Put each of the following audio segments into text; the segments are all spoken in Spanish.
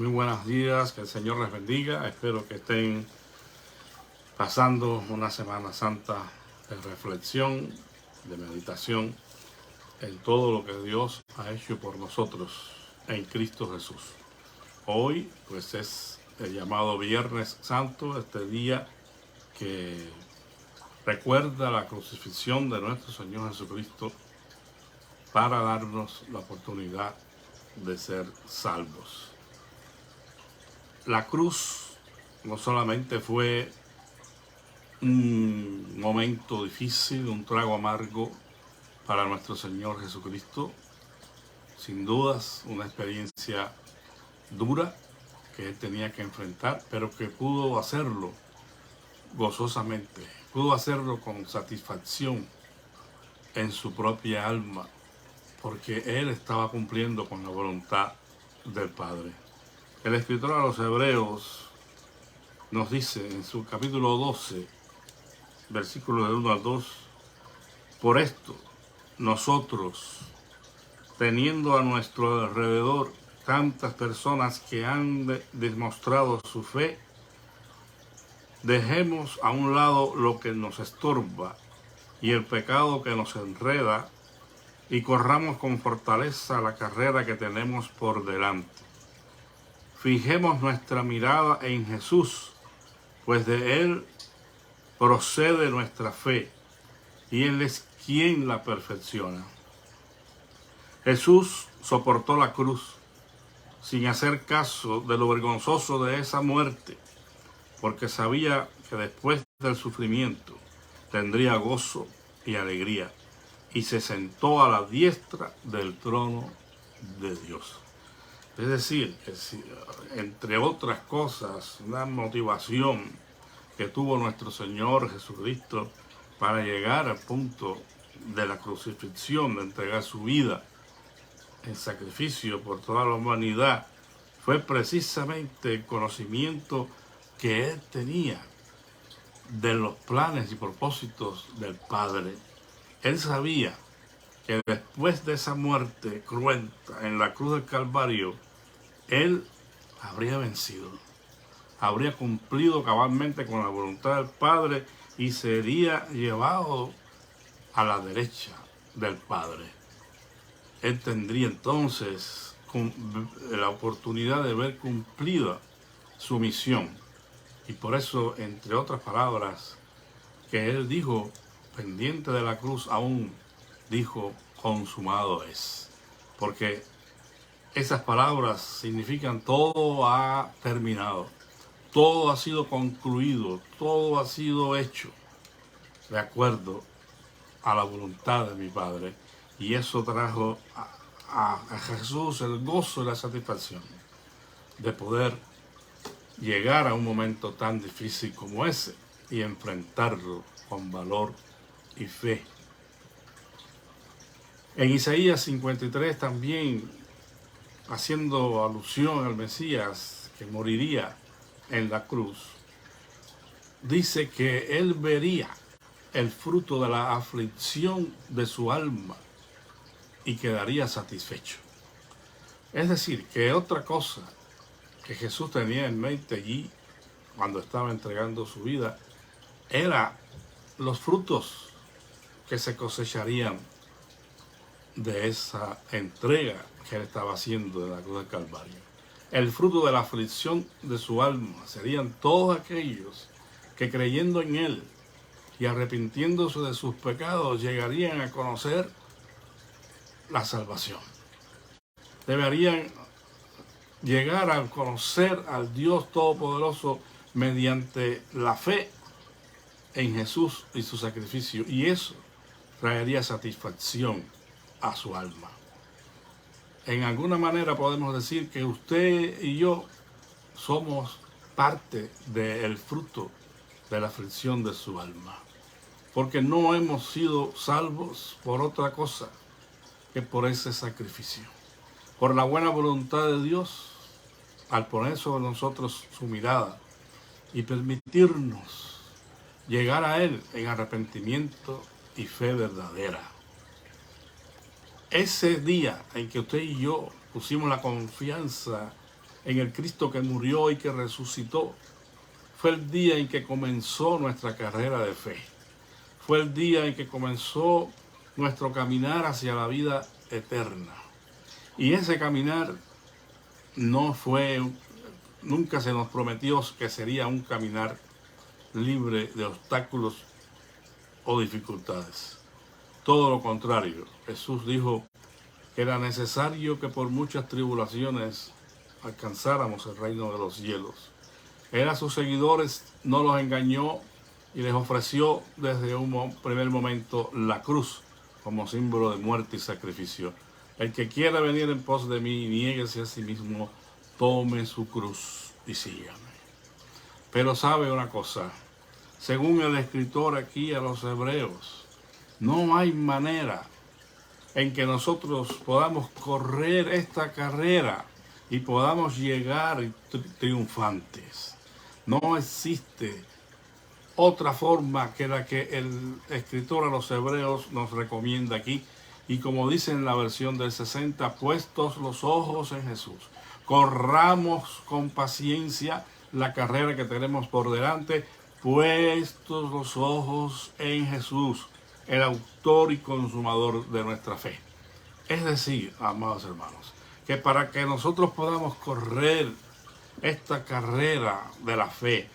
Muy buenos días, que el Señor les bendiga. Espero que estén pasando una Semana Santa de reflexión, de meditación en todo lo que Dios ha hecho por nosotros en Cristo Jesús. Hoy pues es el llamado Viernes Santo, este día que recuerda la crucifixión de nuestro Señor Jesucristo para darnos la oportunidad de ser salvos. La cruz no solamente fue un momento difícil, un trago amargo para nuestro Señor Jesucristo, sin dudas una experiencia dura que Él tenía que enfrentar, pero que pudo hacerlo gozosamente, pudo hacerlo con satisfacción en su propia alma, porque Él estaba cumpliendo con la voluntad del Padre. El escritor a los Hebreos nos dice en su capítulo 12, versículos del 1 al 2, por esto nosotros, teniendo a nuestro alrededor tantas personas que han demostrado su fe, dejemos a un lado lo que nos estorba y el pecado que nos enreda y corramos con fortaleza la carrera que tenemos por delante. Fijemos nuestra mirada en Jesús, pues de Él procede nuestra fe y Él es quien la perfecciona. Jesús soportó la cruz sin hacer caso de lo vergonzoso de esa muerte, porque sabía que después del sufrimiento tendría gozo y alegría, y se sentó a la diestra del trono de Dios. Es decir, entre otras cosas, una motivación que tuvo nuestro Señor Jesucristo para llegar al punto de la crucifixión, de entregar su vida en sacrificio por toda la humanidad, fue precisamente el conocimiento que Él tenía de los planes y propósitos del Padre. Él sabía que después de esa muerte cruenta en la cruz del Calvario, Él habría vencido, habría cumplido cabalmente con la voluntad del Padre y sería llevado a la derecha del Padre. Él tendría entonces la oportunidad de ver cumplida su misión. Y por eso, entre otras palabras, que Él dijo, pendiente de la cruz aún, dijo, consumado es. Porque esas palabras significan todo ha terminado, todo ha sido concluido, todo ha sido hecho de acuerdo a la voluntad de mi Padre. Y eso trajo a Jesús el gozo y la satisfacción de poder llegar a un momento tan difícil como ese y enfrentarlo con valor y fe. En Isaías 53 también, haciendo alusión al Mesías que moriría en la cruz, dice que Él vería el fruto de la aflicción de su alma y quedaría satisfecho. Es decir, que otra cosa que Jesús tenía en mente allí cuando estaba entregando su vida era los frutos que se cosecharían de esa entrega que Él estaba haciendo en la cruz del Calvario. El fruto de la aflicción de su alma serían todos aquellos que creyendo en Él y arrepintiéndose de sus pecados llegarían a conocer la salvación. Deberían llegar a conocer al Dios Todopoderoso mediante la fe en Jesús y su sacrificio, y eso traería satisfacción a su alma. En alguna manera podemos decir que usted y yo somos parte del fruto de la aflicción de su alma, porque no hemos sido salvos por otra cosa que por ese sacrificio. Por la buena voluntad de Dios, al poner sobre nosotros su mirada y permitirnos llegar a Él en arrepentimiento y fe verdadera. Ese día en que usted y yo pusimos la confianza en el Cristo que murió y que resucitó. Fue el día en que comenzó nuestra carrera de fe. Fue el día en que comenzó nuestro caminar hacia la vida eterna. Y ese caminar nunca se nos prometió que sería un caminar libre de obstáculos o dificultades. Todo lo contrario, Jesús dijo que era necesario que por muchas tribulaciones alcanzáramos el reino de los cielos. Él a sus seguidores no los engañó y les ofreció desde un primer momento la cruz como símbolo de muerte y sacrificio. El que quiera venir en pos de mí, niéguese a sí mismo, tome su cruz y sígame. Pero sabe una cosa, según el escritor aquí a los hebreos, no hay manera en que nosotros podamos correr esta carrera y podamos llegar triunfantes. No existe otra forma que la que el escritor a los hebreos nos recomienda aquí. Y como dice en la versión del 60, puestos los ojos en Jesús, corramos con paciencia la carrera que tenemos por delante, puestos los ojos en Jesús, el autor y consumador de nuestra fe. Es decir, amados hermanos, que para que nosotros podamos correr esta carrera de la fe,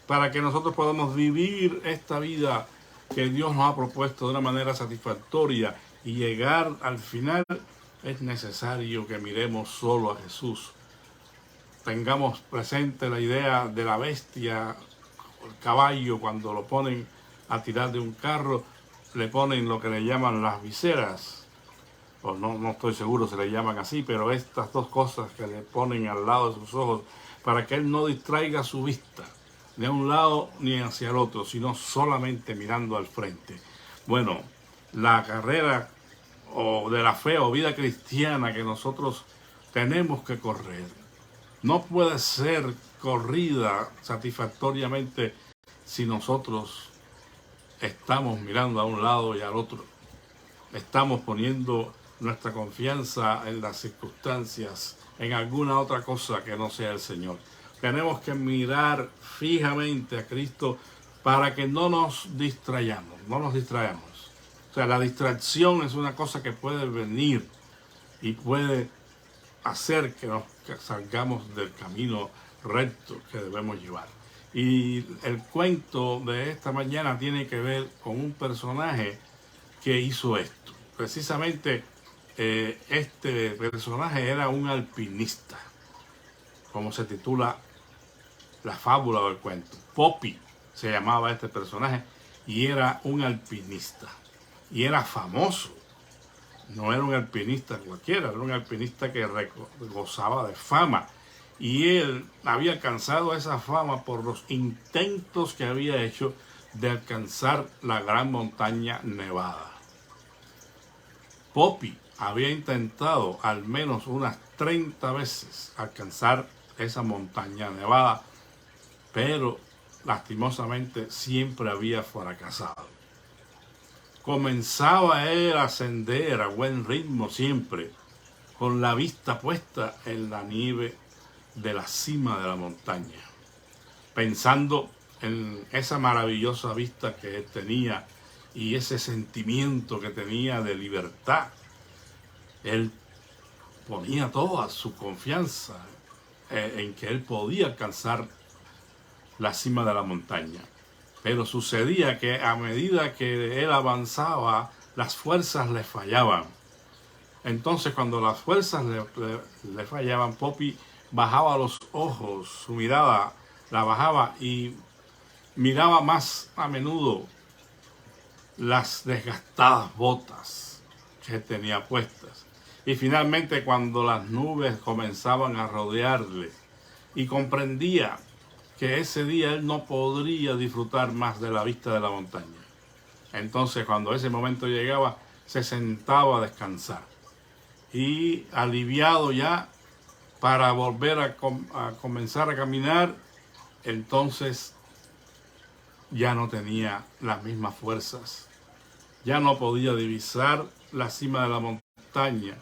para que nosotros podamos vivir esta vida que Dios nos ha propuesto de una manera satisfactoria y llegar al final, es necesario que miremos solo a Jesús. Tengamos presente la idea de la bestia, el caballo, cuando lo ponen a tirar de un carro, le ponen lo que le llaman las viseras, o no estoy seguro si le llaman así, pero estas dos cosas que le ponen al lado de sus ojos, para que él no distraiga su vista, de un lado ni hacia el otro, sino solamente mirando al frente. Bueno, la carrera o de la fe o vida cristiana que nosotros tenemos que correr no puede ser corrida satisfactoriamente si nosotros estamos mirando a un lado y al otro. Estamos poniendo nuestra confianza en las circunstancias, en alguna otra cosa que no sea el Señor. Tenemos que mirar fijamente a Cristo para que no nos distrayamos, O sea, la distracción es una cosa que puede venir y puede hacer que salgamos del camino recto que debemos llevar. Y el cuento de esta mañana tiene que ver con un personaje que hizo esto. Precisamente este personaje era un alpinista, como se titula la fábula del cuento. Poppy se llamaba este personaje y era un alpinista. Y era famoso. No era un alpinista cualquiera, era un alpinista que gozaba de fama. Y él había alcanzado esa fama por los intentos que había hecho de alcanzar la gran montaña Nevada. Poppy había intentado al menos unas 30 veces alcanzar esa montaña Nevada, pero lastimosamente siempre había fracasado. Comenzaba él a ascender a buen ritmo siempre, con la vista puesta en la nieve de la cima de la montaña, pensando en esa maravillosa vista que él tenía y ese sentimiento que tenía de libertad. Él ponía toda su confianza en que él podía alcanzar la cima de la montaña. Pero sucedía que a medida que él avanzaba, las fuerzas le fallaban. Entonces, cuando las fuerzas le fallaban, Poppy bajaba los ojos, su mirada la bajaba y miraba más a menudo las desgastadas botas que tenía puestas. Y finalmente, cuando las nubes comenzaban a rodearle y comprendía que ese día él no podría disfrutar más de la vista de la montaña, entonces cuando ese momento llegaba, se sentaba a descansar. Y aliviado ya para volver a comenzar a caminar, entonces ya no tenía las mismas fuerzas, ya no podía divisar la cima de la montaña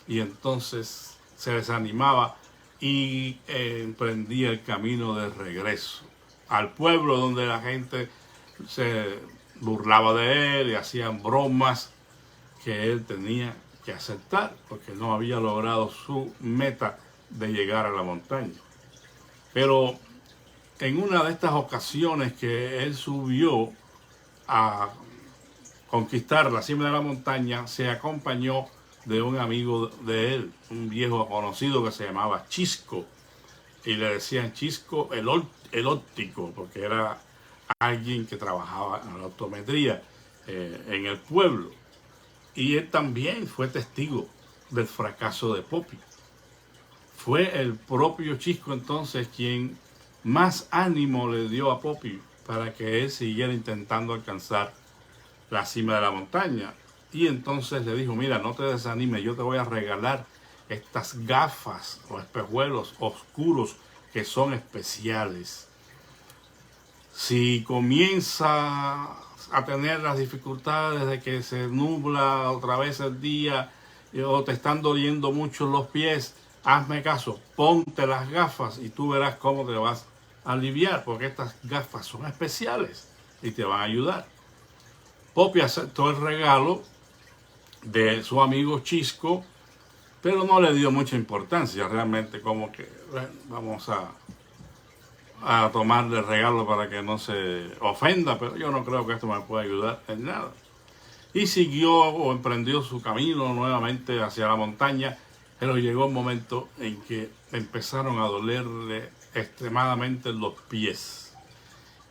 y entonces se desanimaba y emprendía el camino de regreso al pueblo, donde la gente se burlaba de él y hacían bromas que él tenía que aceptar porque no había logrado su meta de llegar a la montaña. Pero en una de estas ocasiones que él subió a conquistar la cima de la montaña, se acompañó de un amigo de él, un viejo conocido que se llamaba Chisco, y le decían Chisco el óptico, porque era alguien que trabajaba en la optometría en el pueblo. Y él también fue testigo del fracaso de Poppy. Fue el propio Chisco entonces quien más ánimo le dio a Poppy para que él siguiera intentando alcanzar la cima de la montaña. Y entonces le dijo, mira, no te desanimes, yo te voy a regalar estas gafas o espejuelos oscuros que son especiales. Si comienza a tener las dificultades de que se nubla otra vez el día o te están doliendo mucho los pies, hazme caso, ponte las gafas y tú verás cómo te vas a aliviar, porque estas gafas son especiales y te van a ayudar. Poppy aceptó el regalo de su amigo Chisco, pero no le dio mucha importancia, realmente como que bueno, vamos a tomarle el regalo para que no se ofenda, pero yo no creo que esto me pueda ayudar en nada. Y siguió o emprendió su camino nuevamente hacia la montaña, pero llegó un momento en que empezaron a dolerle extremadamente los pies.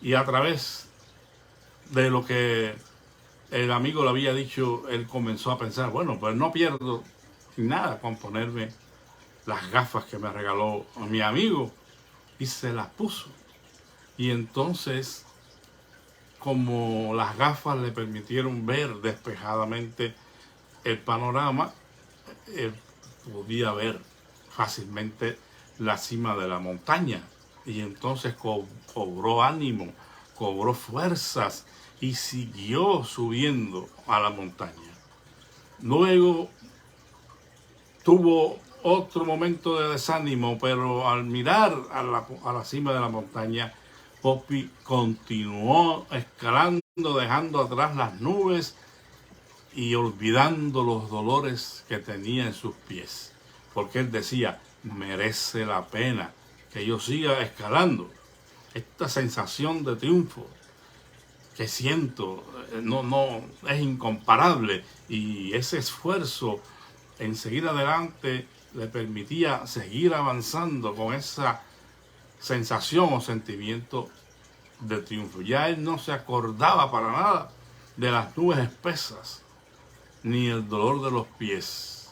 Y a través de lo que el amigo le había dicho, él comenzó a pensar, bueno, pues no pierdo nada con ponerme las gafas que me regaló mi amigo, y se las puso. Y entonces, como las gafas le permitieron ver despejadamente el panorama, él podía ver fácilmente la cima de la montaña. Y entonces cobró ánimo, cobró fuerzas y siguió subiendo a la montaña. Luego tuvo otro momento de desánimo, pero al mirar a la cima de la montaña, Poppy continuó escalando, dejando atrás las nubes y olvidando los dolores que tenía en sus pies, porque él decía, merece la pena que yo siga escalando. Esta sensación de triunfo que siento no es incomparable, y ese esfuerzo en seguir adelante le permitía seguir avanzando con esa sensación o sentimiento de triunfo. Ya él no se acordaba para nada de las nubes espesas ni el dolor de los pies,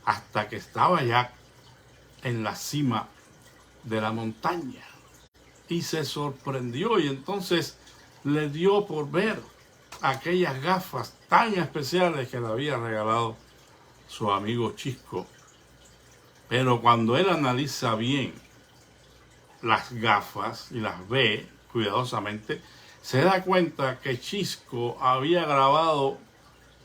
hasta que estaba ya en la cima de la montaña y se sorprendió, y entonces le dio por ver aquellas gafas tan especiales que le había regalado su amigo Chisco. Pero cuando él analiza bien las gafas y las ve cuidadosamente, se da cuenta que Chisco había grabado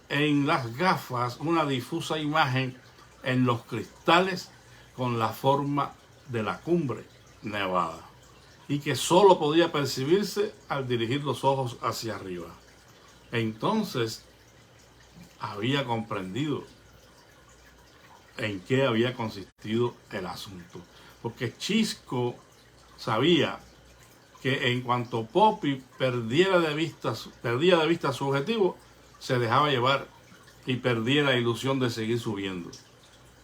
en las gafas una difusa imagen en los cristales con la forma de la cumbre nevada, y que solo podía percibirse al dirigir los ojos hacia arriba. Entonces había comprendido en qué había consistido el asunto, porque Chisco sabía que en cuanto Poppy perdía de vista su objetivo, se dejaba llevar y perdía la ilusión de seguir subiendo.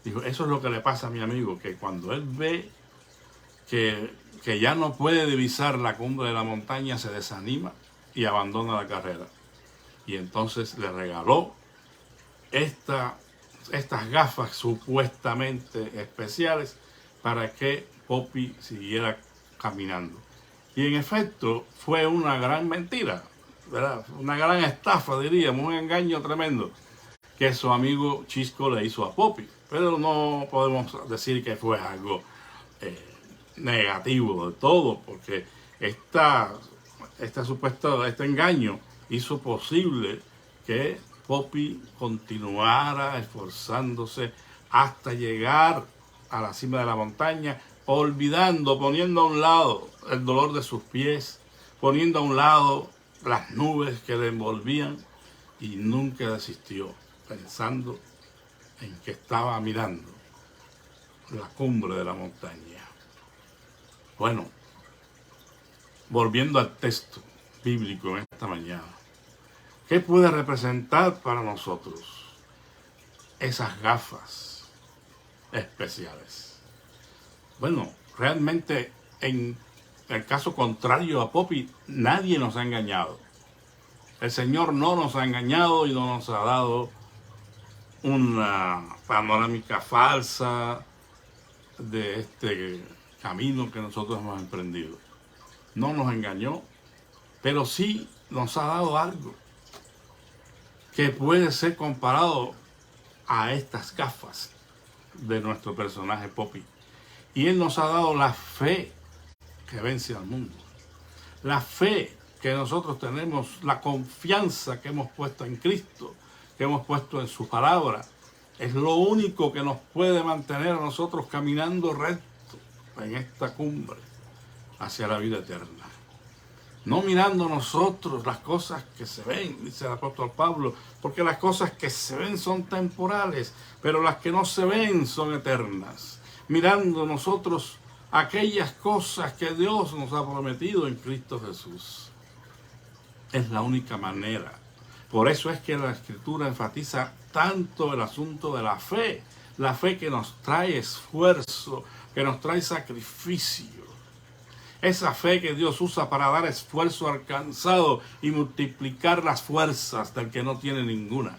Dijo, eso es lo que le pasa a mi amigo, que cuando él ve que ya no puede divisar la cumbre de la montaña, se desanima y abandona la carrera. Y entonces le regaló estas gafas supuestamente especiales para que Poppy siguiera caminando. Y en efecto fue una gran mentira, ¿verdad? Una gran estafa, diríamos, un engaño tremendo que su amigo Chisco le hizo a Poppy. Pero no podemos decir que fue algo negativo de todo, porque este engaño hizo posible que Poppy continuara esforzándose hasta llegar a la cima de la montaña, olvidando, poniendo a un lado el dolor de sus pies, poniendo a un lado las nubes que le envolvían, y nunca desistió, pensando en que estaba mirando la cumbre de la montaña. Bueno, volviendo al texto bíblico en esta mañana, ¿qué puede representar para nosotros esas gafas especiales? Bueno, realmente en el caso contrario a Poppy, nadie nos ha engañado. El Señor no nos ha engañado y no nos ha dado una panorámica falsa de este camino que nosotros hemos emprendido. No nos engañó, pero sí nos ha dado algo que puede ser comparado a estas gafas de nuestro personaje Poppy. Y Él nos ha dado la fe que vence al mundo. La fe que nosotros tenemos, la confianza que hemos puesto en Cristo, que hemos puesto en su palabra, es lo único que nos puede mantener a nosotros caminando recto en esta cumbre hacia la vida eterna. No mirando nosotros las cosas que se ven, dice el apóstol Pablo, porque las cosas que se ven son temporales, pero las que no se ven son eternas. Mirando nosotros aquellas cosas que Dios nos ha prometido en Cristo Jesús. Es la única manera. Por eso es que la Escritura enfatiza tanto el asunto de la fe que nos trae esfuerzo, que nos trae sacrificio. Esa fe que Dios usa para dar esfuerzo alcanzado y multiplicar las fuerzas del que no tiene ninguna.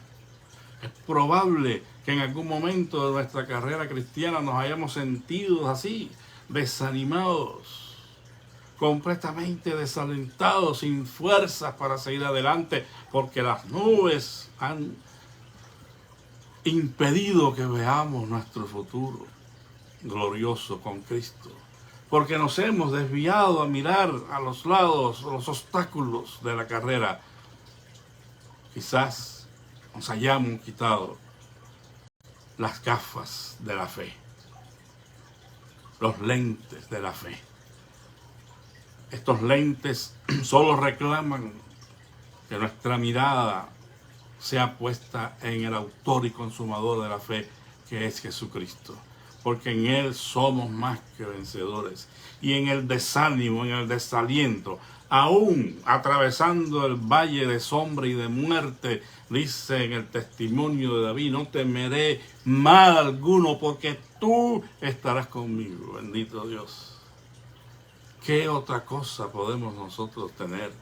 Es probable que en algún momento de nuestra carrera cristiana nos hayamos sentido así, desanimados, completamente desalentados, sin fuerzas para seguir adelante, porque las nubes han impedido que veamos nuestro futuro glorioso con Cristo, porque nos hemos desviado a mirar a los lados, los obstáculos de la carrera. Quizás nos hayamos quitado las gafas de la fe, los lentes de la fe. Estos lentes solo reclaman que nuestra mirada sea puesta en el autor y consumador de la fe, que es Jesucristo. Porque en Él somos más que vencedores. Y en el desánimo, en el desaliento, aún atravesando el valle de sombra y de muerte, dice en el testimonio de David, no temeré mal alguno, porque tú estarás conmigo. Bendito Dios. ¿Qué otra cosa podemos nosotros tener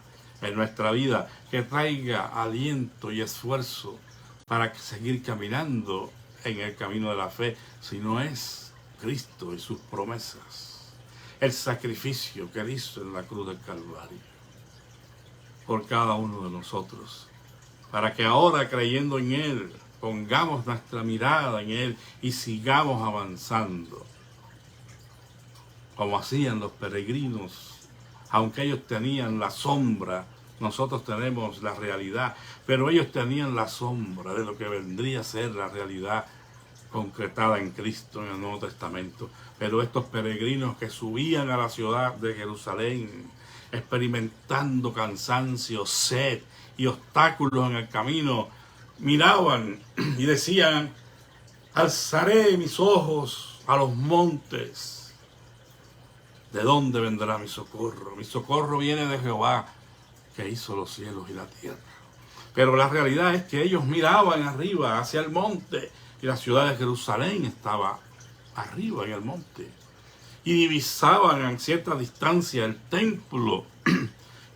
en nuestra vida que traiga aliento y esfuerzo para seguir caminando en el camino de la fe, si no es Cristo y sus promesas? El sacrificio que Él hizo en la cruz del Calvario por cada uno de nosotros, para que ahora, creyendo en Él, pongamos nuestra mirada en Él y sigamos avanzando como hacían los peregrinos. Aunque ellos tenían la sombra, nosotros tenemos la realidad, pero ellos tenían la sombra de lo que vendría a ser la realidad concretada en Cristo en el Nuevo Testamento. Pero estos peregrinos que subían a la ciudad de Jerusalén, experimentando cansancio, sed y obstáculos en el camino, miraban y decían: alzaré mis ojos a los montes. ¿De dónde vendrá mi socorro? Mi socorro viene de Jehová, que hizo los cielos y la tierra. Pero la realidad es que ellos miraban arriba hacia el monte, y la ciudad de Jerusalén estaba arriba en el monte, y divisaban a cierta distancia el templo,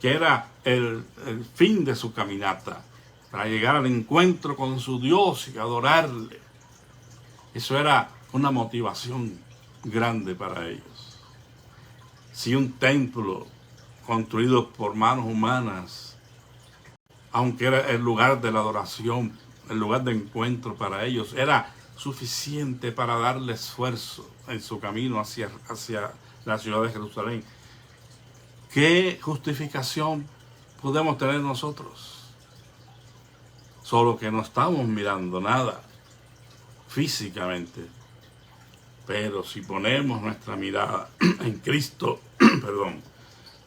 que era el fin de su caminata, para llegar al encuentro con su Dios y adorarle. Eso era una motivación grande para ellos. Si un templo construido por manos humanas, aunque era el lugar de la adoración, el lugar de encuentro para ellos, era suficiente para darle esfuerzo en su camino hacia la ciudad de Jerusalén, ¿qué justificación podemos tener nosotros? Solo que no estamos mirando nada físicamente, Pero si ponemos nuestra mirada en Cristo, perdón,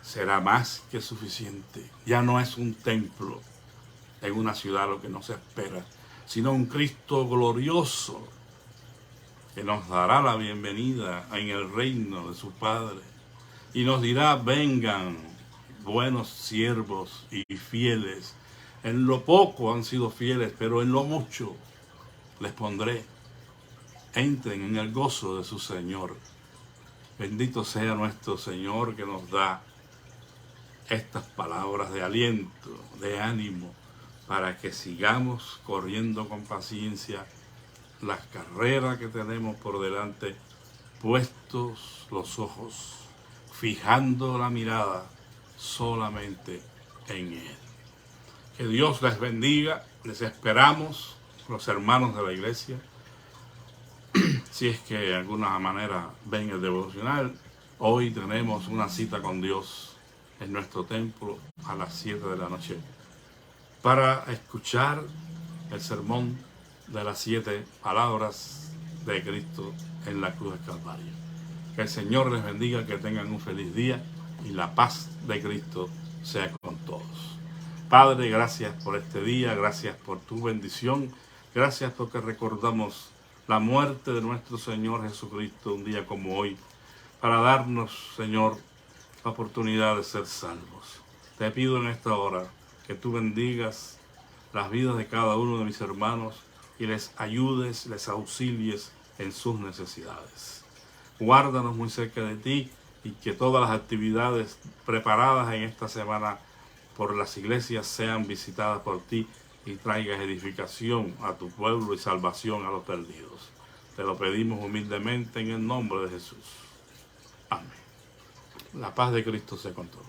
será más que suficiente. Ya no es un templo en una ciudad lo que nos espera, sino un Cristo glorioso que nos dará la bienvenida en el reino de su Padre y nos dirá: vengan, buenos siervos y fieles. En lo poco han sido fieles, pero en lo mucho les pondré. Entren en el gozo de su Señor. Bendito sea nuestro Señor que nos da estas palabras de aliento, de ánimo, para que sigamos corriendo con paciencia las carreras que tenemos por delante, puestos los ojos, fijando la mirada solamente en Él. Que Dios les bendiga, les esperamos, los hermanos de la iglesia. Si es que de alguna manera ven el devocional, hoy tenemos una cita con Dios en nuestro templo a las 7 de la noche para escuchar el sermón de las 7 palabras de Cristo en la cruz del Calvario. Que el Señor les bendiga, que tengan un feliz día y la paz de Cristo sea con todos. Padre, gracias por este día, gracias por tu bendición, gracias porque recordamos la muerte de nuestro Señor Jesucristo un día como hoy, para darnos, Señor, la oportunidad de ser salvos. Te pido en esta hora que tú bendigas las vidas de cada uno de mis hermanos y les ayudes, les auxilies en sus necesidades. Guárdanos muy cerca de ti y que todas las actividades preparadas en esta semana por las iglesias sean visitadas por ti y traigas edificación a tu pueblo y salvación a los perdidos. Te lo pedimos humildemente en el nombre de Jesús. Amén. La paz de Cristo sea con todos.